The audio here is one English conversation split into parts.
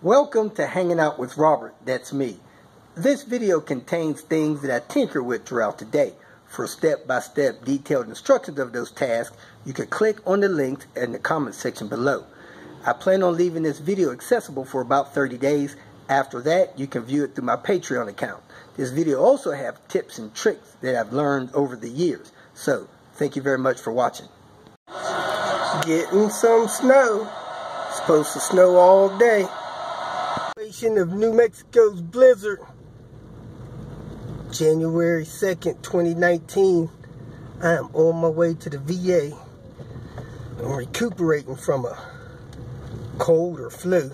Welcome to Hanging Out with Robert, that's me. This video contains things that I tinker with throughout the day. For step-by-step detailed instructions of those tasks, you can click on the links in the comment section below. I plan on leaving this video accessible for about 30 days. After that, you can view it through my Patreon account. This video also has tips and tricks that I've learned over the years. So, thank you very much for watching. Getting some snow. It's supposed to snow all day. Of New Mexico's blizzard. January 2nd, 2019. I am on my way to the VA. I'm recuperating from a cold or flu.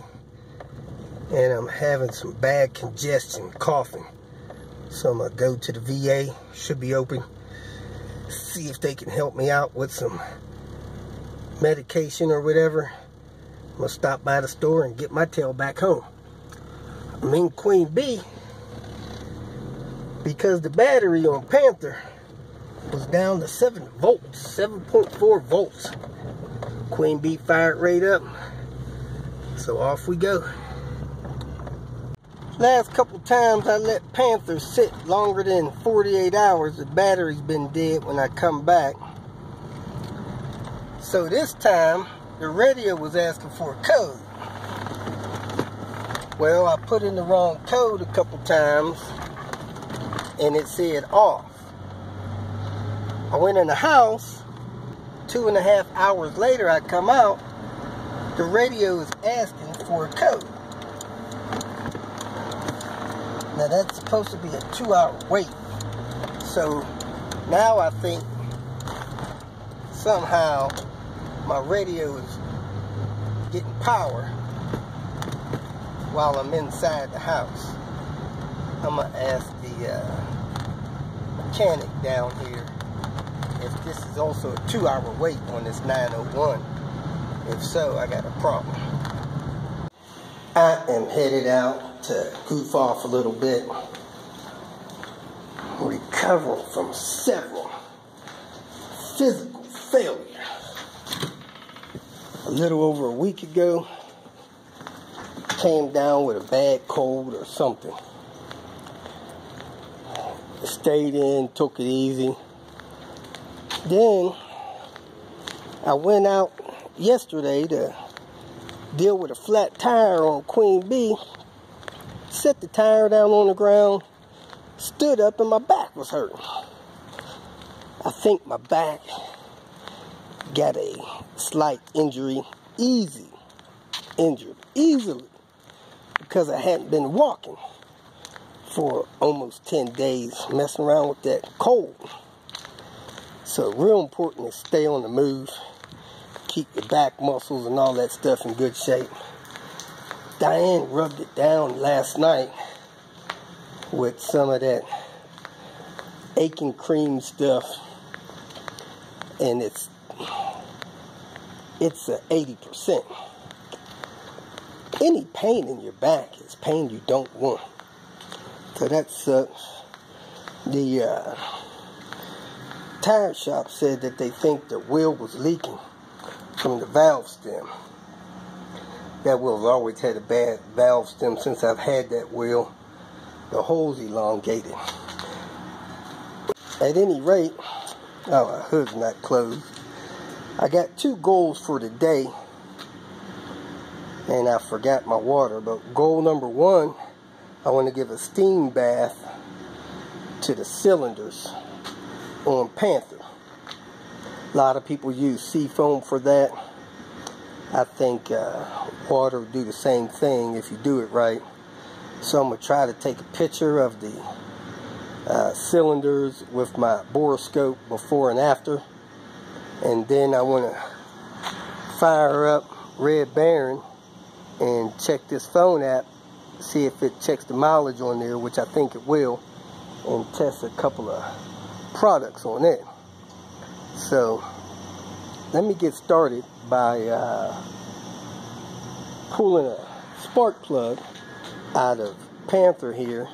And I'm having some bad congestion, coughing. So I'm going to go to the VA. Should be open. See if they can help me out with some medication or whatever. I'm going to stop by the store and get my tail back home. I'm in Queen Bee because the battery on Panther was down to 7 volts, 7.4 volts. Queen Bee fired right up, so off we go. Last couple times I let Panther sit longer than 48 hours, the battery's been dead when I come back. So this time, the radio was asking for a code. Well, I put in the wrong code a couple times, and it said off. I went in the house, 2.5 hours later I come out, the radio is asking for a code. Now that's supposed to be a 2-hour wait. So now I think somehow my radio is getting power while I'm inside the house. I'm going to ask the mechanic down here if this is also a 2-hour wait on this 901. If so, I got a problem. I am headed out to goof off a little bit, recovering from several physical failures. A little over a week ago, came down with a bad cold or something. Stayed in, took it easy. Then I went out yesterday to deal with a flat tire on Queen Bee. Set the tire down on the ground, stood up, and my back was hurting. I think my back got a slight injury, easily, because I hadn't been walking for almost 10 days, messing around with that cold. So real important to stay on the move, keep your back muscles and all that stuff in good shape. Diane rubbed it down last night with some of that aching cream stuff, and it's a 80%. Any pain in your back is pain you don't want. So that sucks. The tire shop said that they think the wheel was leaking from the valve stem. That wheel's always had a bad valve stem since I've had that wheel. The hole's elongated. At any rate, oh, the hood's not closed. I got 2 goals for the day, and I forgot my water, but goal number 1, I want to give a steam bath to the cylinders on Panther. A lot of people use seafoam for that. I think water will do the same thing if you do it right. So I'm going to try to take a picture of the cylinders with my borescope before and after. And then I want to fire up Red Barron and check this phone app, see if it checks the mileage on there, which I think it will, and test a couple of products on it. So let me get started by pulling a spark plug out of Panther here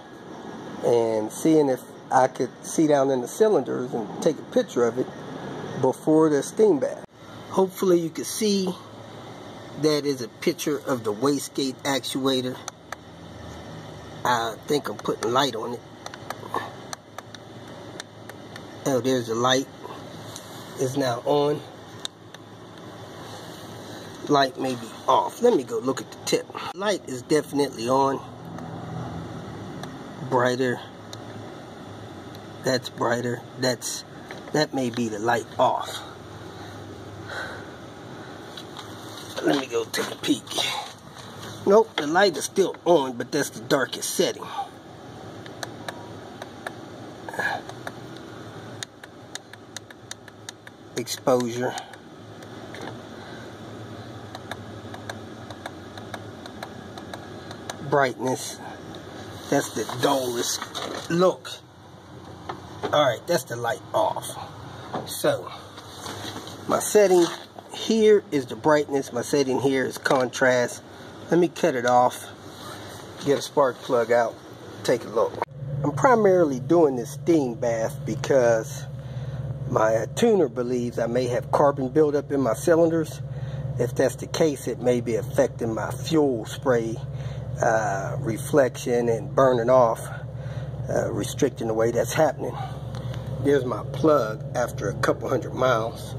and seeing if I could see down in the cylinders and take a picture of it before the steam bath. Hopefully you can see That is a picture of the wastegate actuator. I think I'm putting light on it. Oh, there's the light. It's now on. Light may be off. Let me go look at the tip. Light is definitely on. Brighter. That's brighter. That may be the light off. Let me go take a peek. Nope, the light is still on, but that's the darkest setting. Exposure. Brightness. That's the dullest look. Alright, that's the light off. So, my setting here is the brightness. My setting here is contrast. Let me cut it off. Get a spark plug out. Take a look. I'm primarily doing this steam bath because my tuner believes I may have carbon buildup in my cylinders. If that's the case, it may be affecting my fuel spray reflection and burning off, restricting the way that's happening. There's my plug after a couple hundred miles.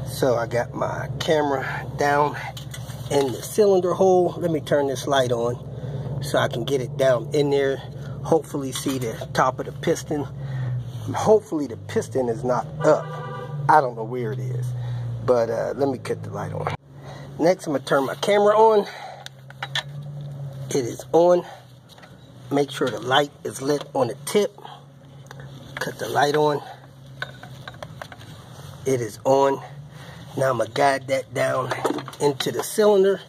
So I got my camera down in the cylinder hole. Let me turn this light on so I can get it down in there. Hopefully see the top of the piston. Hopefully the piston is not up. I don't know where it is, but let me cut the light on. Next, I'm gonna turn my camera on. It is on. Make sure the light is lit on the tip. Cut the light on. It is on. Now I'm gonna guide that down into the cylinder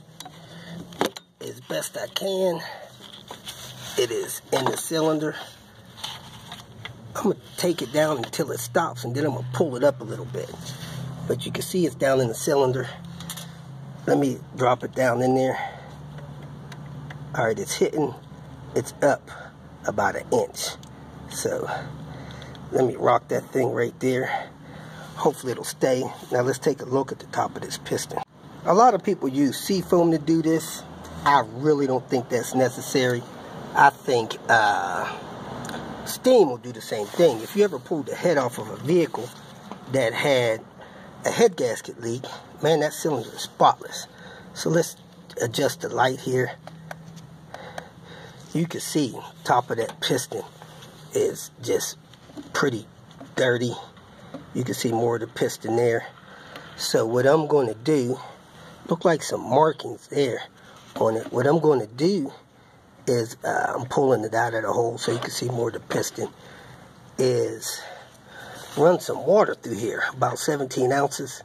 as best I can. It is in the cylinder. I'm gonna take it down until it stops, and then I'm gonna pull it up a little bit. But you can see it's down in the cylinder. Let me drop it down in there. Alright, it's hitting. It's up about 1 inch. So let me rock that thing right there. Hopefully it'll stay. Now let's take a look at the top of this piston. A lot of people use seafoam to do this. I really don't think that's necessary. I think steam will do the same thing. If you ever pulled the head off of a vehicle that had a head gasket leak, man, that cylinder is spotless. So let's adjust the light here. You can see top of that piston is just pretty dirty. You can see more of the piston there. So what I'm going to do, look like some markings there on it. What I'm going to do is I'm pulling it out of the hole so you can see more of the piston, is run some water through here, about 17 ounces.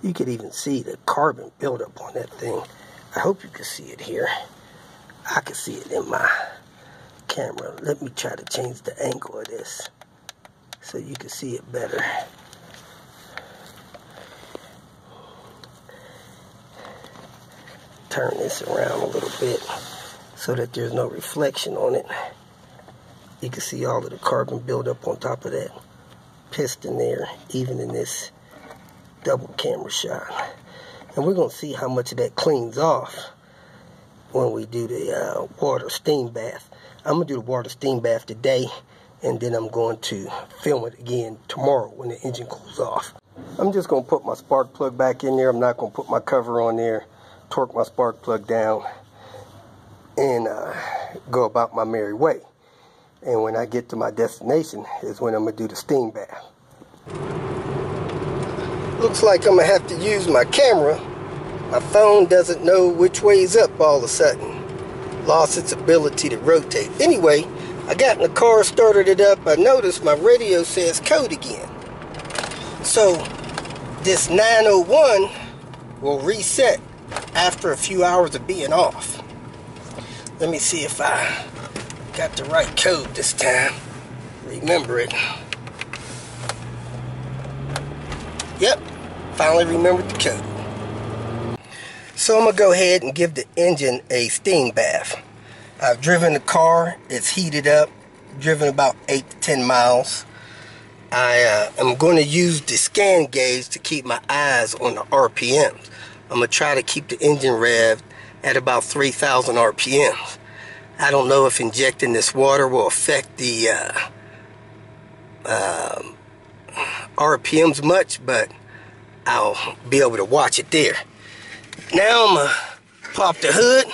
You could even see the carbon buildup on that thing. I hope you can see it here. I can see it in my camera. Let me try to change the angle of this so you can see it better. Turn this around a little bit so that there's no reflection on it. You can see all of the carbon buildup on top of that piston there, even in this double camera shot. And we're going to see how much of that cleans off when we do the water steam bath. I'm going to do the water steam bath today, and then I'm going to film it again tomorrow when the engine cools off. I'm just going to put my spark plug back in there. I'm not going to put my cover on there. Torque my spark plug down and go about my merry way. And when I get to my destination is when I'm going to do the steam bath. Looks like I'm going to have to use my camera. My phone doesn't know which way is up all of a sudden. Lost its ability to rotate. Anyway, I got in the car, started it up. I noticed my radio says code again. So this 901 will reset after a few hours of being off. Let me see if I got the right code this time. Remember it. Yep, finally remembered the code. So I'm going to go ahead and give the engine a steam bath. I've driven the car, it's heated up, driven about 8 to 10 miles. I am going to use the scan gauge to keep my eyes on the RPMs. I'm going to try to keep the engine revved at about 3,000 RPMs. I don't know if injecting this water will affect the RPMs much, but I'll be able to watch it there. Now I'm going to pop the hood.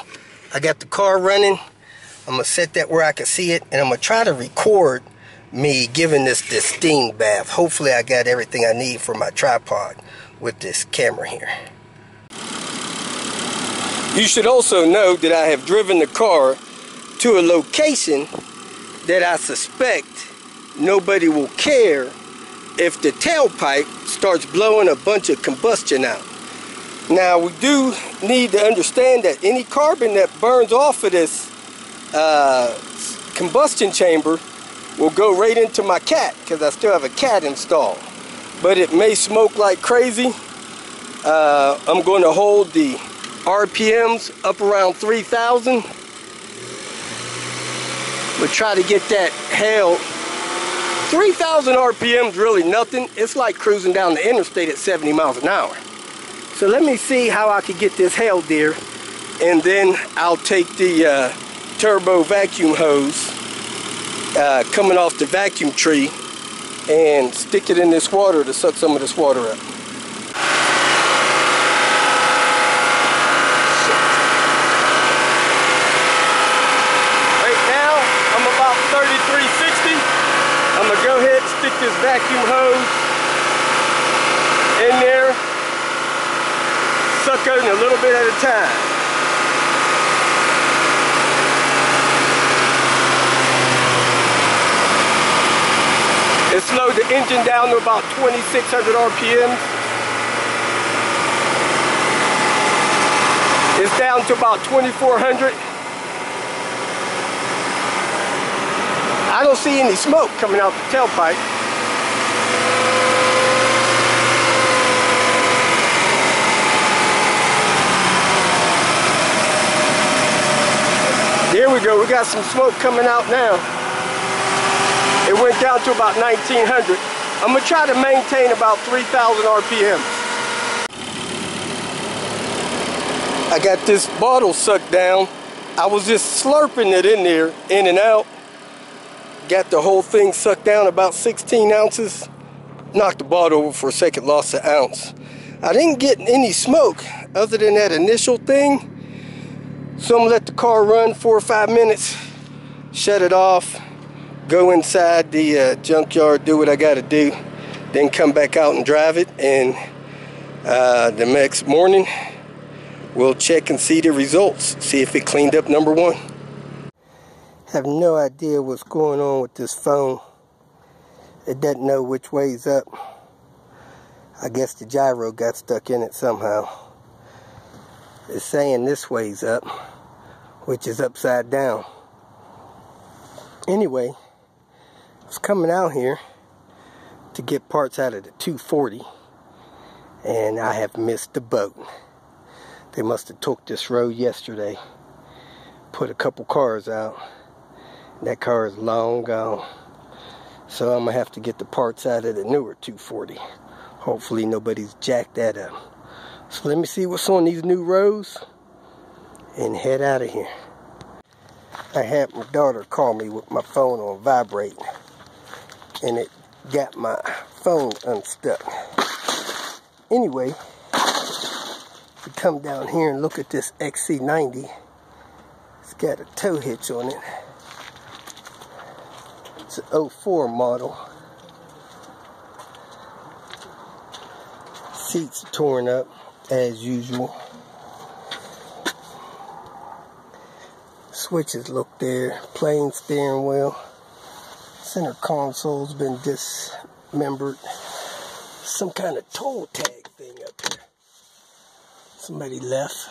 I got the car running. I'm going to set that where I can see it, and I'm going to try to record me giving this steam bath. Hopefully I got everything I need for my tripod with this camera here. You should also know that I have driven the car to a location that I suspect nobody will care if the tailpipe starts blowing a bunch of combustion out. Now, we do need to understand that any carbon that burns off of this combustion chamber will go right into my cat, because I still have a cat installed. But it may smoke like crazy. I'm going to hold the RPMs up around 3,000. We'll try to get that held. 3,000 RPMs really nothing. It's like cruising down the interstate at 70 miles an hour. So let me see how I can get this held there, and then I'll take the turbo vacuum hose coming off the vacuum tree and stick it in this water to suck some of this water up. Right now I'm about 3360. I'm gonna go ahead and stick this vacuum hose in there, suck it a little bit at a time. It slowed the engine down to about 2,600 RPMs. It's down to about 2,400. I don't see any smoke coming out the tailpipe. There we go, we got some smoke coming out now. It went down to about 1,900. I'm gonna try to maintain about 3,000 RPMs. I got this bottle sucked down. I was just slurping it in there, in and out. Got the whole thing sucked down about 16 ounces. Knocked the bottle over for a second, lost an ounce. I didn't get any smoke other than that initial thing. So I'm gonna let the car run 4 or 5 minutes, shut it off, go inside the junkyard, do what I gotta do, then come back out and drive it, and the next morning we'll check and see the results, see if it cleaned up number one. Have no idea what's going on with this phone. It doesn't know which way's up. I guess the gyro got stuck in it somehow. It's saying this way's up, which is upside down. Anyway, I was coming out here to get parts out of the 240, and I have missed the boat. They must have took this road yesterday, put a couple cars out. That car is long gone. So I'm gonna have to get the parts out of the newer 240. Hopefully nobody's jacked that up. So let me see what's on these new roads and head out of here. I had my daughter call me with my phone on vibrate, and it got my phone unstuck. Anyway, we come down here and look at this XC90. It's got a tow hitch on it. It's an 04 model. Seats are torn up as usual. Switches look there. Plain steering wheel. Center console's been dismembered. Some kind of toll tag thing up here. Somebody left.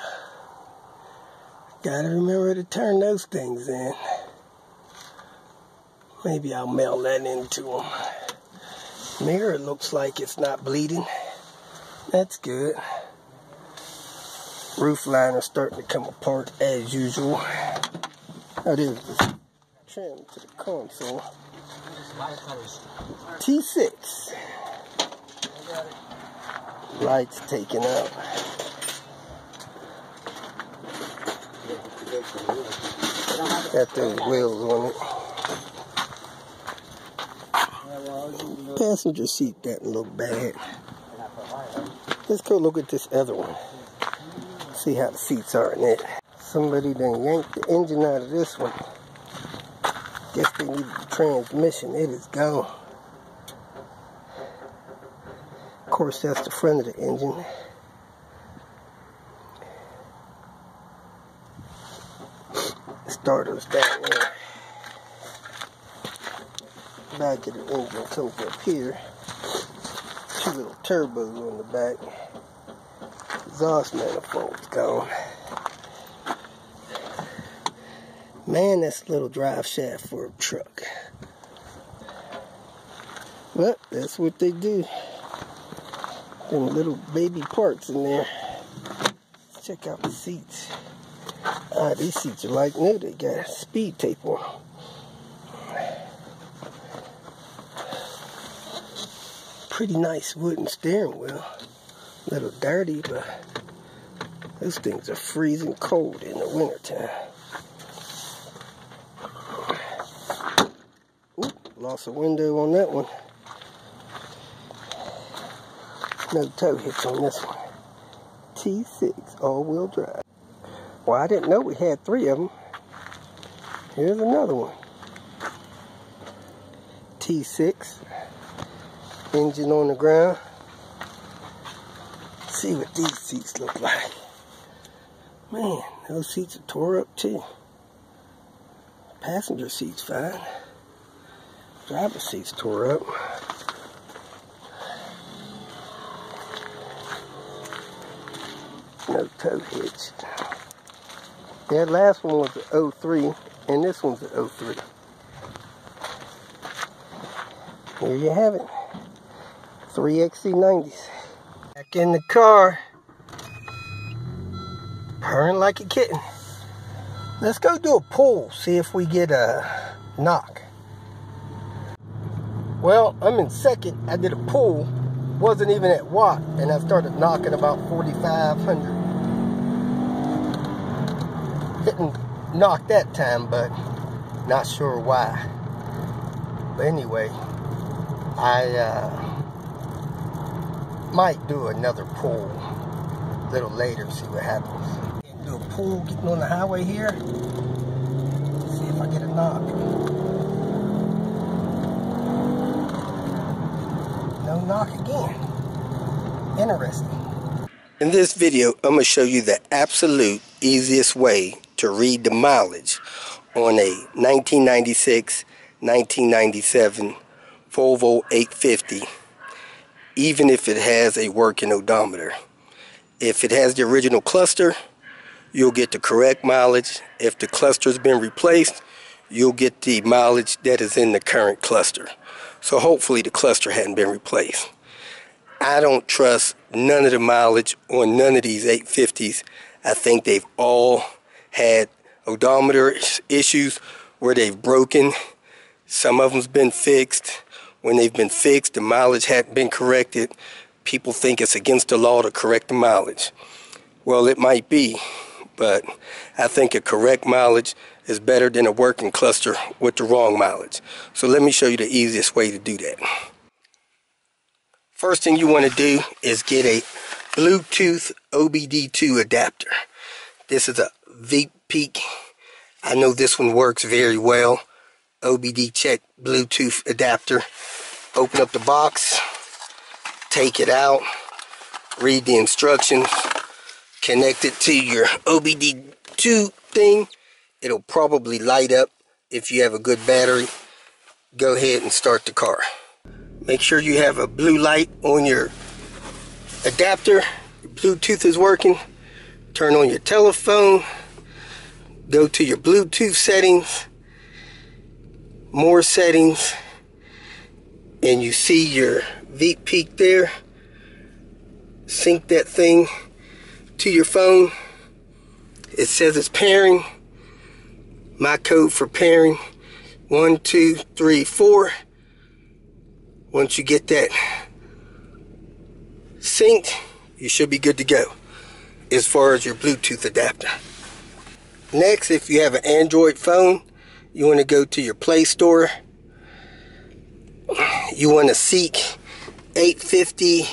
Gotta remember to turn those things in. Maybe I'll mail that into them. Mirror looks like it's not bleeding. That's good. Roof liner's starting to come apart as usual. Oh, there's the trim to the console. T6. Lights taken out. Got those wheels on it. Passenger seat doesn't look bad. Let's go look at this other one. See how the seats are in it. Somebody done yanked the engine out of this one. Guess they needed the transmission. It is gone. Of course, that's the front of the engine. The starter's down there. Back of the engine comes up here. Two little turbos on the back. Exhaust manifold's gone. Man, that's a little drive shaft for a truck. But that's what they do. Them little baby parts in there. Let's check out the seats. These seats are like new. They got speed tape on them. Pretty nice wooden steering wheel. A little dirty, but those things are freezing cold in the wintertime. Oop, lost a window on that one. No tow hitch on this one. T6 all-wheel drive. Well, I didn't know we had 3 of them. Here's another one. T6. Engine on the ground. See what these seats look like. Man, those seats are tore up too. Passenger seat's fine. Driver seat's tore up. No tow hitch. That last one was an 03, and this one's an 03. Here you have it. 3 XC90s. Back in the car. Purring like a kitten. Let's go do a pull, see if we get a knock. Well, I'm in second. I did a pull. Wasn't even at watt, and I started knocking about 4,500. Didn't knock that time, but not sure why. But anyway, I might do another pull a little later, see what happens. Do a pull getting on the highway here. See if I get a knock. No knock again. Interesting. In this video, I'm going to show you the absolute easiest way to read the mileage on a 1996, 1997 Volvo 850, even if it has a working odometer. If it has the original cluster, you'll get the correct mileage. If the cluster's been replaced, you'll get the mileage that is in the current cluster. So hopefully the cluster hadn't been replaced. I don't trust none of the mileage on none of these 850s. I think they've all had odometer issues where they've broken. Some of them's been fixed. When they've been fixed, the mileage hadn't been corrected. People think it's against the law to correct the mileage. Well, it might be, but I think a correct mileage is better than a working cluster with the wrong mileage. So let me show you the easiest way to do that. First thing you want to do is get a Bluetooth OBD2 adapter. This is a VPeak. I know this one works very well. OBD check Bluetooth adapter. Open up the box, take it out, read the instructions, connect it to your OBD2 thing. It'll probably light up if you have a good battery. Go ahead and start the car. Make sure you have a blue light on your adapter. Bluetooth is working. Turn on your telephone. Go to your Bluetooth settings. More settings. And you see your VPeak there. Sync that thing to your phone. It says it's pairing. My code for pairing, 1, 2, 3, 4. Once you get that synced, you should be good to go as far as your Bluetooth adapter. Next, if you have an Android phone, you want to go to your Play Store. You want to seek 850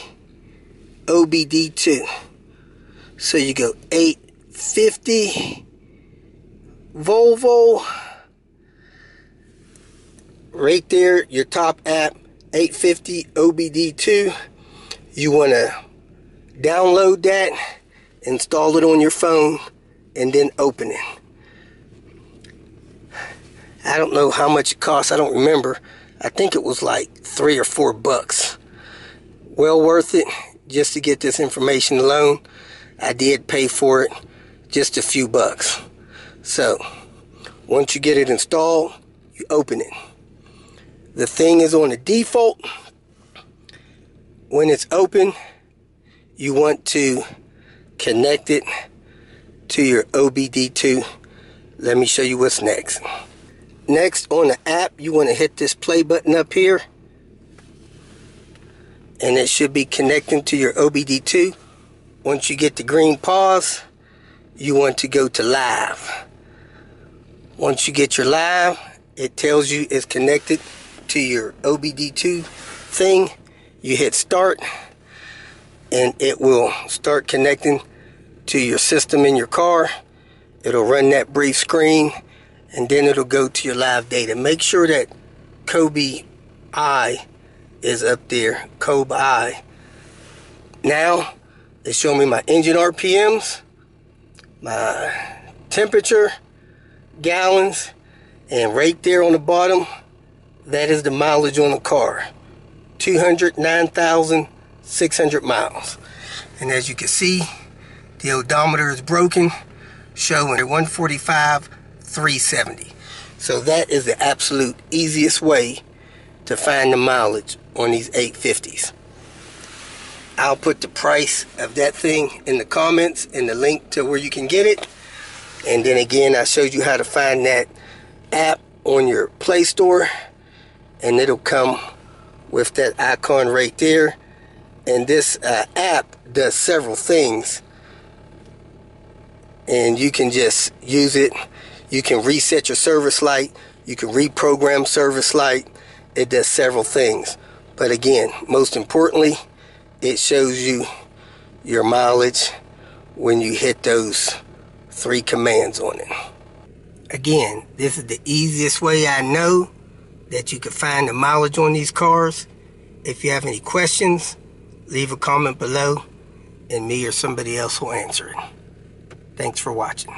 OBD2. So you go 850 Volvo. Right there, your top app, 850 OBD2. You want to download that, install it on your phone, and then open it. I don't know how much it costs. I don't remember. I think it was like $3 or $4. Well worth it just to get this information alone. I did pay for it, just a few bucks. So once you get it installed, you open it. The thing is on the default. When it's open, you want to connect it to your OBD2. Let me show you what's next. Next, on the app, you want to hit this play button up here, and it should be connecting to your OBD2. Once you get the green pause, you want to go to live. Once you get your live, it tells you it's connected to your OBD2 thing. You hit start, and it will start connecting to your system in your car. It'll run that brief screen, and then it'll go to your live data. Make sure that Kobe I is up there. Kobe I. Now it's showing me my engine RPMs, my temperature, gallons, and right there on the bottom, that is the mileage on the car. 209,600 miles. And as you can see, the odometer is broken, showing 145,370. So that is the absolute easiest way to find the mileage on these 850s. I'll put the price of that thing in the comments and the link to where you can get it. And then again, I showed you how to find that app on your Play Store, and it'll come with that icon right there. And this app does several things, and you can just use it. You can reset your service light, you can reprogram service light. It does several things, but again, most importantly, it shows you your mileage when you hit those 3 commands on it. Again, this is the easiest way I know that you can find the mileage on these cars. If you have any questions, leave a comment below, and me or somebody else will answer it. Thanks for watching.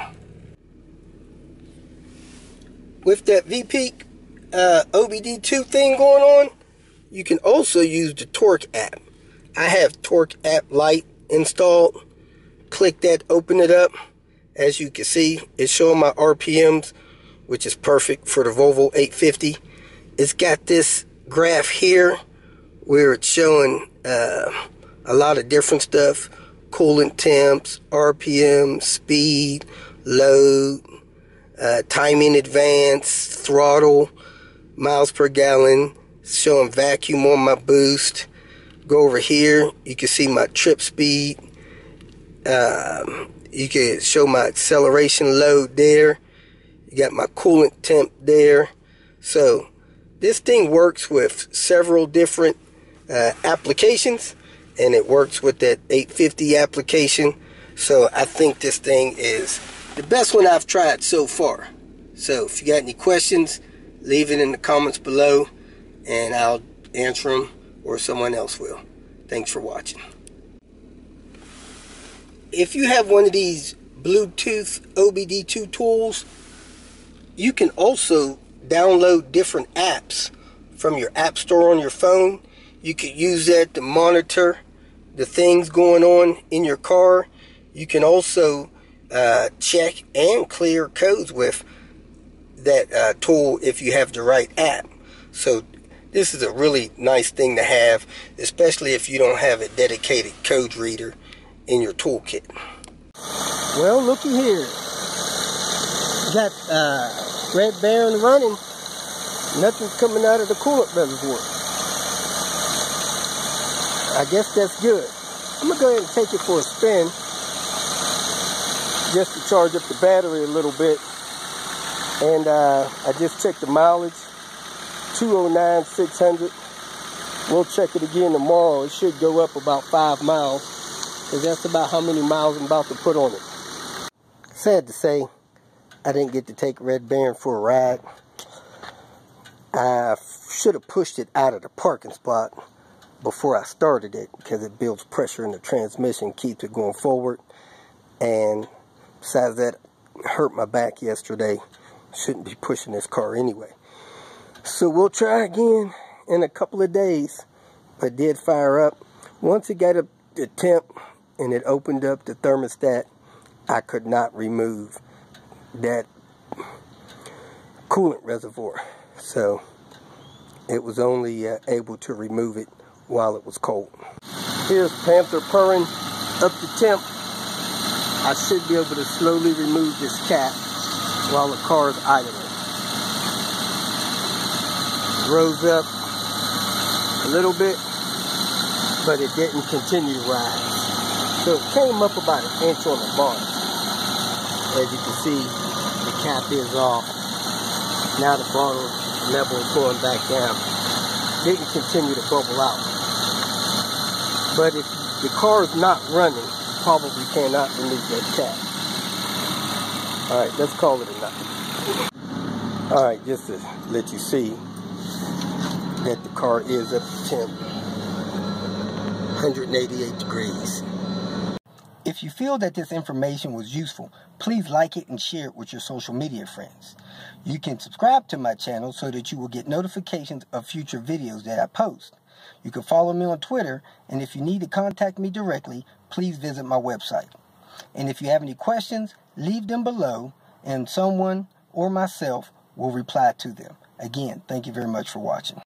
With that VPeak OBD2 thing going on, you can also use the Torque app. I have Torque app Lite installed. Click that, open it up. As you can see, it's showing my RPMs, which is perfect for the Volvo 850. It's got this graph here where it's showing a lot of different stuff: coolant temps, RPM, speed, load, timing advance, throttle, miles per gallon, showing vacuum on my boost. Go over here, you can see my trip speed. You can show my acceleration load there. You got my coolant temp there. So this thing works with several different applications, and it works with that 850 application. So I think this thing is the best one I've tried so far. So if you got any questions, leave it in the comments below, and I'll answer them, or someone else will. Thanks for watching. If you have one of these Bluetooth OBD2 tools, you can also download different apps from your app store on your phone. You could use that to monitor the things going on in your car. You can also check and clear codes with that tool if you have the right app. So this is a really nice thing to have, especially if you don't have a dedicated code reader in your toolkit. Well, looky here. Got Red Barron running. Nothing's coming out of the coolant reservoir. I guess that's good. I'm going to go ahead and take it for a spin. just to charge up the battery a little bit. And I just checked the mileage, 209, 600. We'll check it again tomorrow. It should go up about 5 miles, because that's about how many miles I'm about to put on it. Sad to say, I didn't get to take Red Barron for a ride. I should have pushed it out of the parking spot before I started it, because it builds pressure in the transmission, keeps it going forward. And besides that, it hurt my back yesterday. Shouldn't be pushing this car anyway. So we'll try again in a couple of days. But did fire up. Once it got up to temp and it opened up the thermostat, I could not remove that coolant reservoir. So it was only able to remove it while it was cold. Here's Panther purring up to temp. I should be able to slowly remove this cap while the car is idling. Rose up a little bit, but it didn't continue to rise. So it came up about 1 inch on the bottom. As you can see, the cap is off. Now the bottle level is going back down. Didn't continue to bubble out. But if the car is not running, you probably cannot remove that cap. Alright, let's call it a night. Alright, just to let you see that the car is up to temp, 188 degrees. If you feel that this information was useful, please like it and share it with your social media friends. You can subscribe to my channel so that you will get notifications of future videos that I post. You can follow me on Twitter, and if you need to contact me directly, please visit my website. And if you have any questions, leave them below, and someone or myself will reply to them. Again, thank you very much for watching.